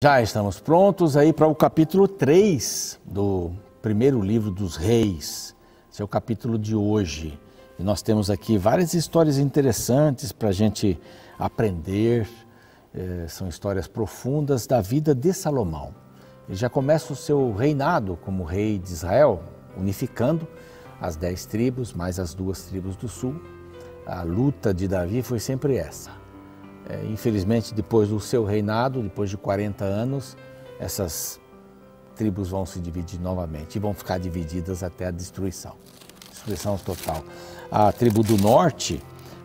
Já estamos prontos aí para o capítulo 3 do primeiro livro dos Reis. Esse é o capítulo de hoje. E nós temos aqui várias histórias interessantes para a gente aprender. São histórias profundas da vida de Salomão. Ele já começa o seu reinado como rei de Israel, unificando as 10 tribos, mais as 2 tribos do sul. A luta de Davi foi sempre essa. Infelizmente, depois do seu reinado, depois de 40 anos, essas tribos vão se dividir novamente e vão ficar divididas até a destruição total. A tribo do norte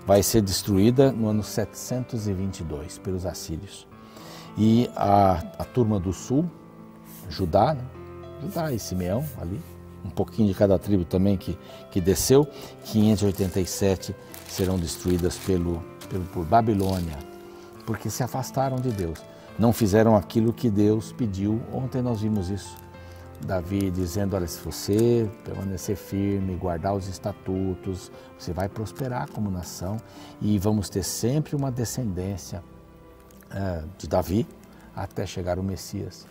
vai ser destruída no ano 722 pelos assírios. E a turma do sul, Judá e Simeão ali, um pouquinho de cada tribo também que desceu, 587 serão destruídas por Babilônia, porque se afastaram de Deus, não fizeram aquilo que Deus pediu. Ontem nós vimos isso, Davi dizendo, olha, se você permanecer firme, guardar os estatutos, você vai prosperar como nação e vamos ter sempre uma descendência de Davi até chegar o Messias.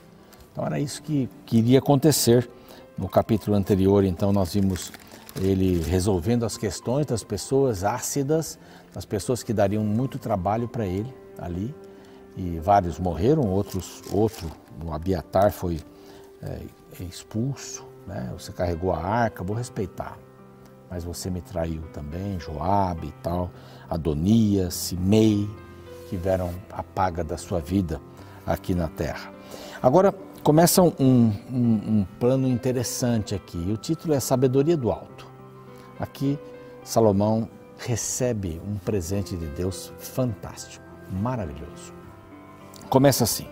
Então era isso que iria acontecer. No capítulo anterior, então, nós vimos ele resolvendo as questões das pessoas ácidas, das pessoas que dariam muito trabalho para ele ali, e vários morreram, outro, o Abiatar foi expulso, né? Você carregou a arca, vou respeitar, mas você me traiu também, Joabe e tal, Adonias, Simei, tiveram a paga da sua vida aqui na terra. Agora começa um plano interessante aqui, o título é Sabedoria do Alto. Aqui Salomão recebe um presente de Deus fantástico, maravilhoso. Começa assim: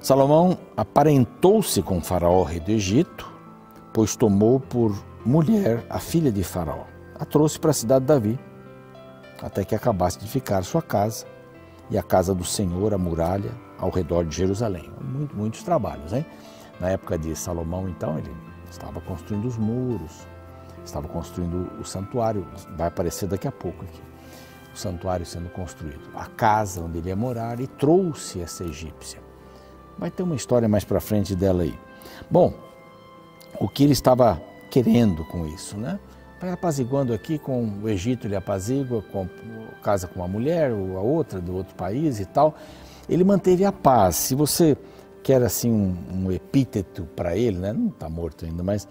Salomão aparentou-se com Faraó, rei do Egito, pois tomou por mulher a filha de Faraó. A trouxe para a cidade de Davi, até que acabasse de ficar sua casa e a casa do Senhor, a muralha, ao redor de Jerusalém. Muitos trabalhos, hein? Na época de Salomão, então, ele estava construindo os muros, estava construindo o santuário, vai aparecer daqui a pouco aqui, o santuário sendo construído, a casa onde ele ia morar, e trouxe essa egípcia. Vai ter uma história mais para frente dela aí. Bom, o que ele estava querendo com isso, né? Vai apaziguando aqui, com o Egito ele apazigua, casa com uma mulher, ou a outra do outro país e tal. Ele manteve a paz. Se você quer assim um epíteto para ele, né? Não está morto ainda, mas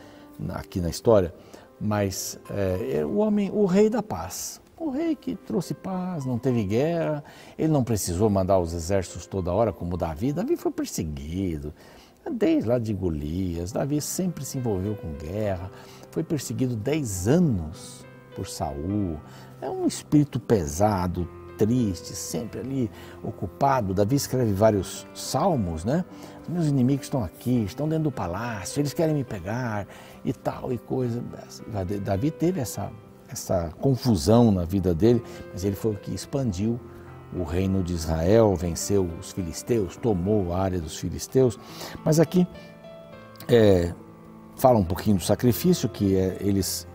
aqui na história, mas o rei da paz, o rei que trouxe paz, não teve guerra, ele não precisou mandar os exércitos toda hora como Davi. Davi foi perseguido, desde lá de Golias, Davi sempre se envolveu com guerra, foi perseguido 10 anos por Saul, é um espírito pesado, triste, sempre ali ocupado. Davi escreve vários salmos, né? Os meus inimigos estão aqui, estão dentro do palácio, eles querem me pegar e tal e coisa. Davi teve essa confusão na vida dele, mas ele foi o que expandiu o reino de Israel, venceu os filisteus, tomou a área dos filisteus. Mas aqui fala um pouquinho do sacrifício, que eles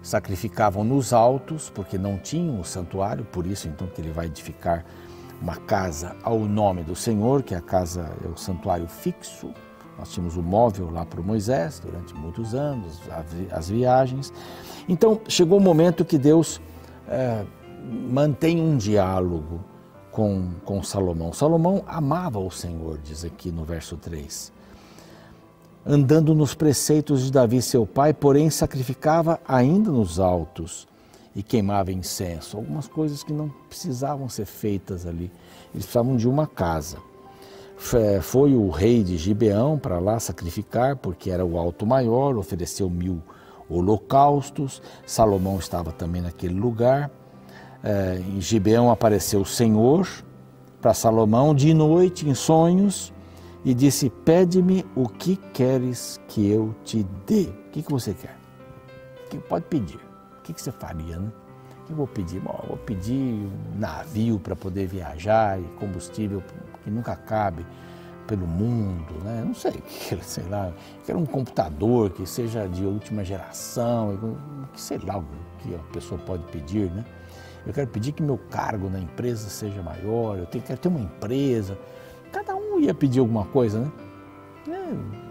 sacrificavam nos altos, porque não tinham o santuário, por isso então que ele vai edificar uma casa ao nome do Senhor, que a casa é o santuário fixo. Nós tínhamos o móvel lá para Moisés durante muitos anos, as viagens. Então chegou o momento que Deus mantém um diálogo com Salomão. Salomão amava o Senhor, diz aqui no verso 3. Andando nos preceitos de Davi, seu pai, porém sacrificava ainda nos altos e queimava incenso. Algumas coisas que não precisavam ser feitas ali. Eles precisavam de uma casa. Foi o rei de Gibeão para lá sacrificar, porque era o alto maior, ofereceu 1000 holocaustos. Salomão estava também naquele lugar. Em Gibeão apareceu o Senhor para Salomão de noite em sonhos, e disse: pede-me o que queres que eu te dê. O que você quer? Pode pedir. O que você faria, né? O que eu vou pedir? Bom, eu vou pedir navio para poder viajar e combustível que nunca cabe pelo mundo, né? Não sei, sei lá. Eu quero um computador que seja de última geração, sei lá o que a pessoa pode pedir, né? Eu quero pedir que meu cargo na empresa seja maior, quero ter uma empresa. Cada um um ia pedir alguma coisa, né?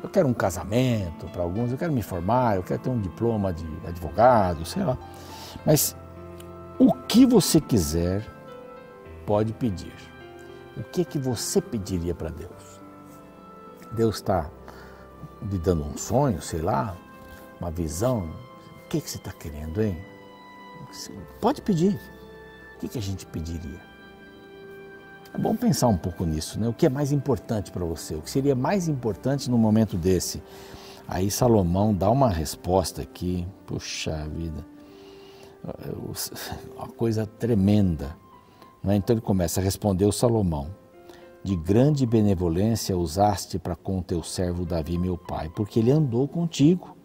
Eu quero um casamento para alguns, eu quero me formar, eu quero ter um diploma de advogado, sei lá. Mas o que você quiser, pode pedir. O que você pediria para Deus? Deus está lhe dando um sonho, sei lá, uma visão. O que você está querendo, hein? Pode pedir. O que a gente pediria? É bom pensar um pouco nisso, né? O que é mais importante para você? O que seria mais importante no momento desse? Aí Salomão dá uma resposta aqui, puxa vida, uma coisa tremenda. Então ele começa a responder o Salomão: de grande benevolência usaste para com teu servo Davi, meu pai, porque ele andou contigo.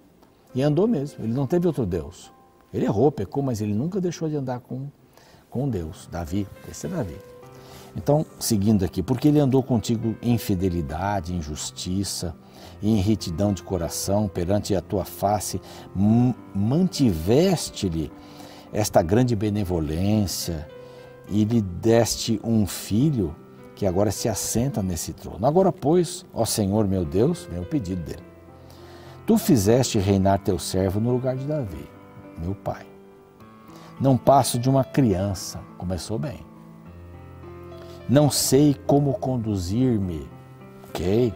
E andou mesmo, ele não teve outro Deus. Ele errou, pecou, mas ele nunca deixou de andar com Deus. Davi, esse é Davi. Então, seguindo aqui, porque ele andou contigo em fidelidade, em justiça, em retidão de coração, perante a tua face, mantiveste-lhe esta grande benevolência e lhe deste um filho que agora se assenta nesse trono. Agora, pois, ó Senhor meu Deus, vem o pedido dele. Tu fizeste reinar teu servo no lugar de Davi, meu pai. Não passo de uma criança, começou bem. Não sei como conduzir-me. Ok.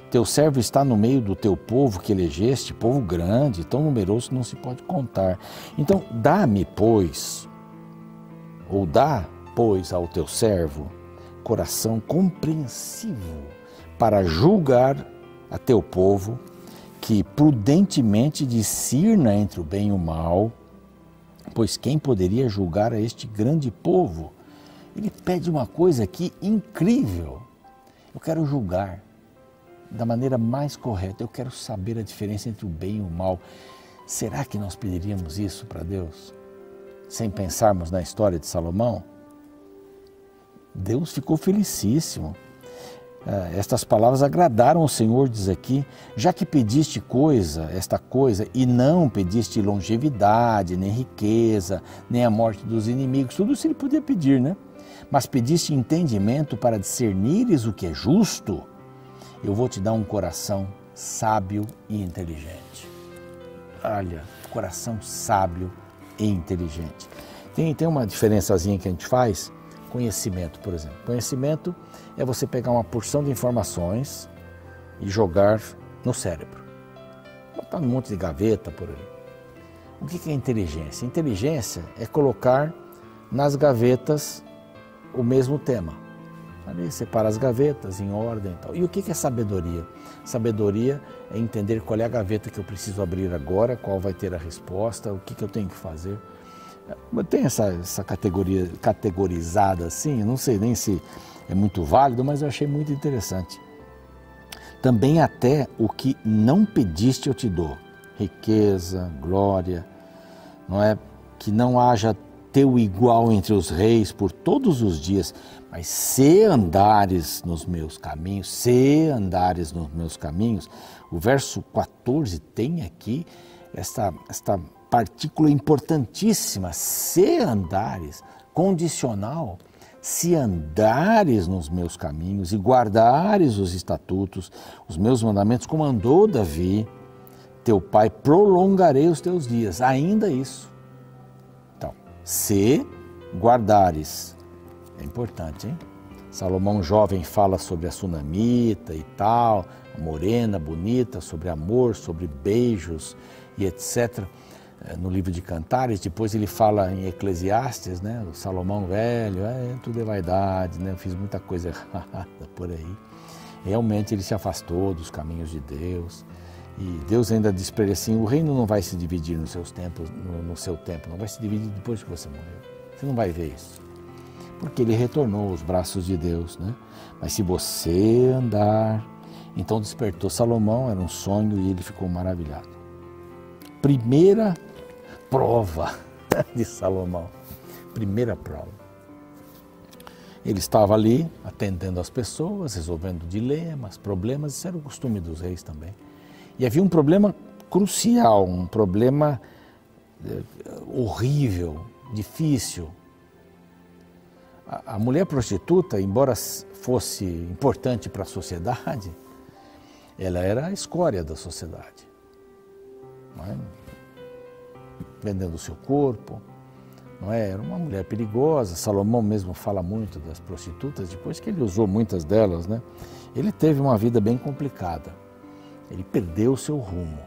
Teu servo está no meio do teu povo que elegeste, povo grande, tão numeroso que não se pode contar. Então, dá-me, pois, ou dá, pois, ao teu servo, coração compreensivo para julgar a teu povo, que prudentemente discirna entre o bem e o mal, pois quem poderia julgar a este grande povo? Ele pede uma coisa aqui incrível. Eu quero julgar da maneira mais correta. Eu quero saber a diferença entre o bem e o mal. Será que nós pediríamos isso para Deus? Sem pensarmos na história de Salomão? Deus ficou felicíssimo. Estas palavras agradaram ao Senhor, diz aqui, já que pediste esta coisa, e não pediste longevidade, nem riqueza, nem a morte dos inimigos, tudo isso ele podia pedir, né? Mas pediste entendimento para discernires o que é justo, eu vou te dar um coração sábio e inteligente. Olha, coração sábio e inteligente. Tem uma diferençazinha que a gente faz. Conhecimento, por exemplo. Conhecimento é você pegar uma porção de informações e jogar no cérebro. Botar um monte de gaveta por aí. O que é inteligência? Inteligência é colocar nas gavetas o mesmo tema. Ali separa as gavetas em ordem e tal. E o que é sabedoria? Sabedoria é entender qual é a gaveta que eu preciso abrir agora, qual vai ter a resposta, o que eu tenho que fazer. Tem essa categoria categorizada assim, não sei nem se é muito válido, mas eu achei muito interessante. Também até o que não pediste eu te dou, riqueza, glória, não é? Que não haja teu igual entre os reis por todos os dias, mas se andares nos meus caminhos, o verso 14 tem aqui esta partícula importantíssima, se andares, condicional, se andares nos meus caminhos e guardares os estatutos, os meus mandamentos, como andou Davi, teu pai, prolongarei os teus dias, ainda isso. Então, se guardares, é importante, hein? Salomão jovem fala sobre a sunamita e tal, a morena, bonita, sobre amor, sobre beijos e etc., no livro de Cantares. Depois ele fala em Eclesiastes, né? O Salomão velho, tudo é vaidade, né? Eu fiz muita coisa errada por aí. Realmente ele se afastou dos caminhos de Deus. E Deus ainda diz para ele assim, o reino não vai se dividir nos seus tempos, no seu tempo, não vai se dividir depois que você morreu. Você não vai ver isso. Porque ele retornou aos braços de Deus, né? Mas se você andar... Então despertou Salomão, era um sonho e ele ficou maravilhado. Primeira prova de Salomão. Primeira prova. Ele estava ali atendendo as pessoas, resolvendo dilemas, problemas, isso era o costume dos reis também. E havia um problema crucial, um problema horrível, difícil. A mulher prostituta, embora fosse importante para a sociedade, ela era a escória da sociedade. Não é? Vendendo o seu corpo, não é? Era uma mulher perigosa. Salomão mesmo fala muito das prostitutas, depois que ele usou muitas delas, né? Ele teve uma vida bem complicada. Ele perdeu o seu rumo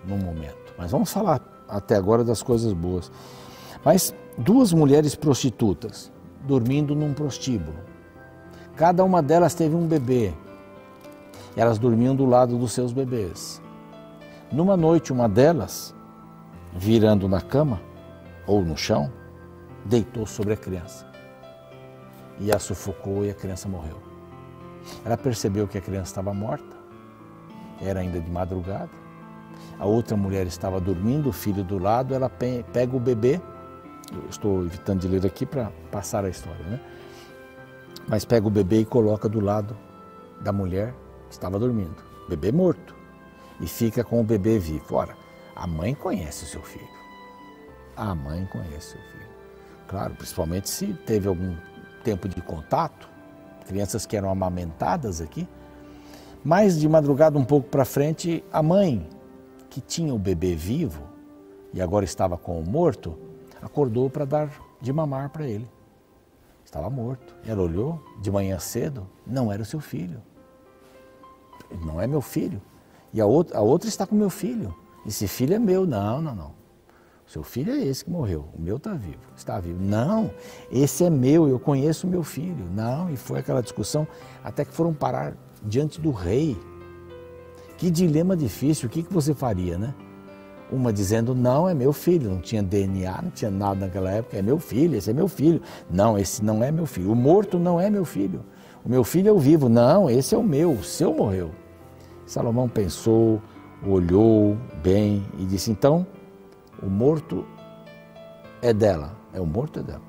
num momento. Mas vamos falar até agora das coisas boas. Mas 2 mulheres prostitutas dormindo num prostíbulo. Cada uma delas teve um bebê. Elas dormiam do lado dos seus bebês. Numa noite, uma delas, virando na cama ou no chão, deitou sobre a criança e a sufocou e a criança morreu. Ela percebeu que a criança estava morta, era ainda de madrugada. A outra mulher estava dormindo, o filho do lado, ela pega o bebê, eu estou evitando de ler aqui para passar a história, né? Mas pega o bebê e coloca do lado da mulher que estava dormindo, bebê morto, e fica com o bebê vivo. Ora, a mãe conhece o seu filho, a mãe conhece o seu filho. Claro, principalmente se teve algum tempo de contato, crianças que eram amamentadas aqui, mas de madrugada um pouco para frente, a mãe, que tinha o bebê vivo e agora estava com o morto, acordou para dar de mamar para ele. Estava morto. Ela olhou de manhã cedo, não era o seu filho. Não é meu filho. E a outra está com meu filho. Esse filho é meu. Não, não, não. O seu filho é esse que morreu. O meu está vivo. Está vivo. Não, esse é meu, eu conheço o meu filho. Não, e foi aquela discussão até que foram parar diante do rei. Que dilema difícil, o que você faria, né? Uma dizendo, não, é meu filho, não tinha DNA, não tinha nada naquela época, é meu filho, esse é meu filho. Não, esse não é meu filho. O morto não é meu filho. O meu filho é o vivo. Não, esse é o meu, o seu morreu. Salomão pensou, olhou bem e disse, então, o morto é dela. O morto é dela.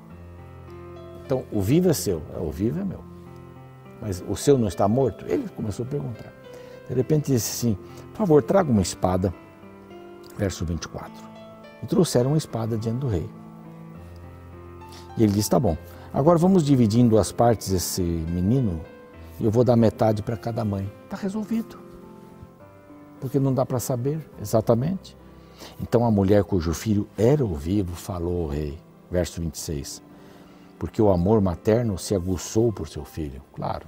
Então, o vivo é seu, o vivo é meu. Mas o seu não está morto? Ele começou a perguntar. De repente disse assim, por favor, traga uma espada. Verso 24. E trouxeram uma espada diante do rei. E ele disse, tá bom, agora vamos dividindo as partes desse menino e eu vou dar metade para cada mãe. Está resolvido. Porque não dá para saber exatamente. Então a mulher cujo filho era o vivo falou ao rei. Verso 26. Porque o amor materno se aguçou por seu filho. Claro.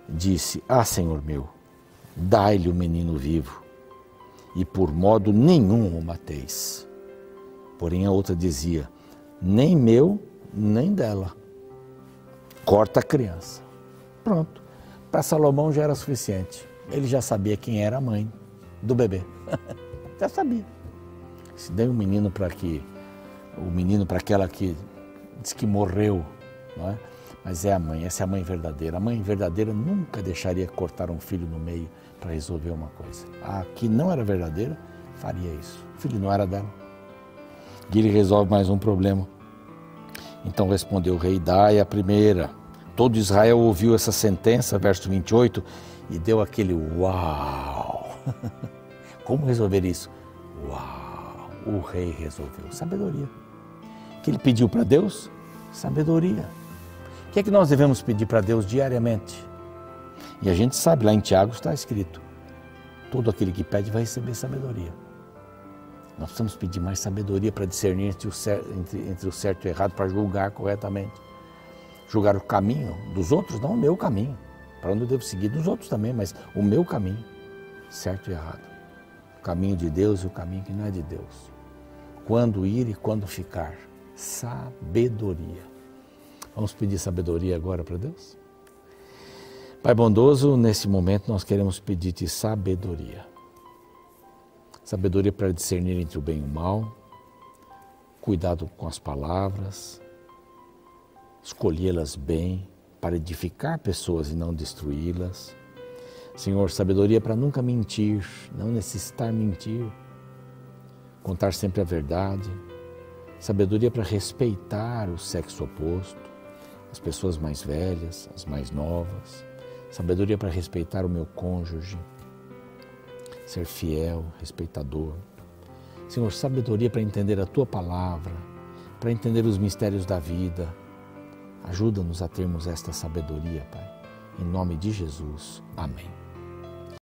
Disse, Senhor meu, dai-lhe o menino vivo. E por modo nenhum o mateis. Porém a outra dizia, nem meu, nem dela. Corta a criança. Pronto. Para Salomão já era suficiente. Ele já sabia quem era a mãe do bebê. Já sabia. Se deu um menino para aquela que diz que morreu, não é? Mas é a mãe, essa é a mãe verdadeira. A mãe verdadeira nunca deixaria cortar um filho no meio para resolver uma coisa. A que não era verdadeira faria isso. O filho não era dela. E ele resolve mais um problema. Então respondeu o rei, dai a primeira. Todo Israel ouviu essa sentença, verso 28, e deu aquele uau. Como resolver isso? Uau! O rei resolveu. Sabedoria. O que ele pediu para Deus? Sabedoria. O que é que nós devemos pedir para Deus diariamente? E a gente sabe, lá em Tiago está escrito, todo aquele que pede vai receber sabedoria. Nós precisamos pedir mais sabedoria para discernir entre o certo e o errado, para julgar corretamente. Julgar o caminho dos outros, não o meu caminho. Para onde eu devo seguir dos outros também, mas o meu caminho, certo e errado. O caminho de Deus e o caminho que não é de Deus. Quando ir e quando ficar. Sabedoria. Vamos pedir sabedoria agora para Deus? Pai bondoso, nesse momento nós queremos pedir-te sabedoria. Sabedoria para discernir entre o bem e o mal, cuidado com as palavras, escolhê-las bem, para edificar pessoas e não destruí-las. Senhor, sabedoria para nunca mentir, não necessitar mentir, contar sempre a verdade. Sabedoria para respeitar o sexo oposto, as pessoas mais velhas, as mais novas. Sabedoria para respeitar o meu cônjuge, ser fiel, respeitador. Senhor, sabedoria para entender a Tua palavra, para entender os mistérios da vida, Ajuda-nos a termos esta sabedoria, Pai. Em nome de Jesus. Amém.